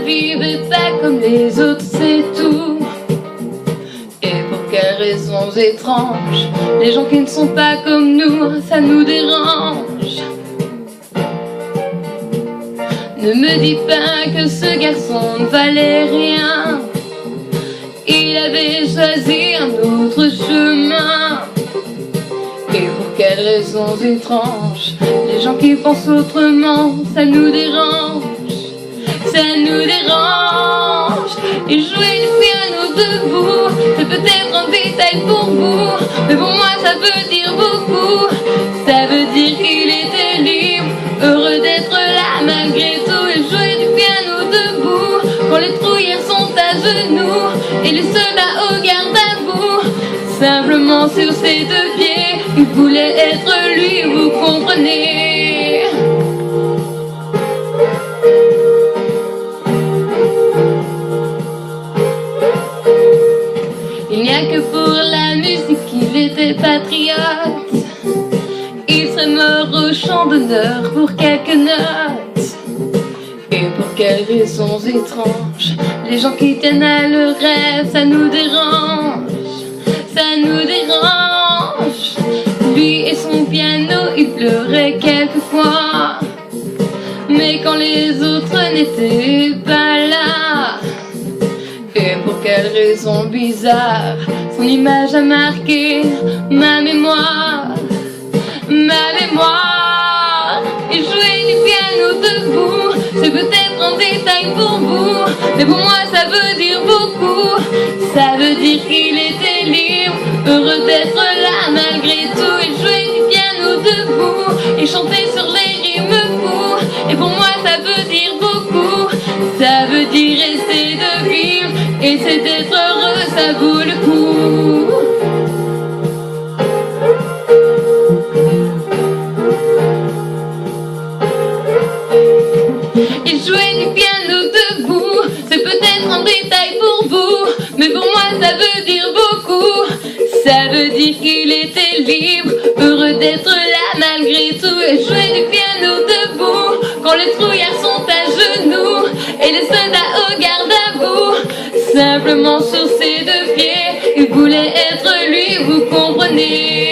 vivait pas comme les autres, c'est tout. Et pour quelles raisons étranges, les gens qui ne sont pas comme nous, ça nous dérange. Ne me dis pas que ce garçon ne valait rien. Il avait choisi un autre chemin. Et pour quelles raisons étranges, les gens qui pensent autrement, ça nous dérange. Ça nous dérange. Et jouer du piano debout, c'est peut-être un détail pour vous, mais pour moi ça veut dire beaucoup. Ça veut dire qu'il était libre, heureux d'être là malgré tout. Et jouer du piano debout, quand les trouillards sont à genoux et les soldats au garde à vous. Simplement sur ses deux pieds, il voulait être lui, vous comprenez. Il n'y a que pour la musique qu'il était patriote. Il serait mort au champ d'honneur pour quelques notes. Et pour quelles raisons étranges, les gens qui tiennent à leur rêve, ça nous dérange. Ça nous dérange. Lui et son piano, il pleurait quelquefois. Mais quand les autres n'étaient pas là. Et pour quelle raison bizarre, son image a marqué ma mémoire. Ma mémoire. Et jouer du piano debout, c'est peut-être un détail pour vous, mais pour moi ça veut dire beaucoup. Ça veut dire qu'il était libre, heureux d'être là malgré tout. Et jouer du piano debout et chanter sur les rimes fous. Et pour moi ça veut dire beaucoup. Ça veut dire essayer de vivre, et c'est d'être heureux, ça vaut le coup. Et jouer du piano debout, c'est peut-être un détail pour vous, mais pour moi ça veut dire beaucoup. Ça veut dire qu'il était libre, heureux d'être là malgré tout. Et jouer du piano debout, quand les trouillards sont à genoux et les soldats au garde à vous. Simplement sur ses deux pieds, il voulait être lui, vous comprenez.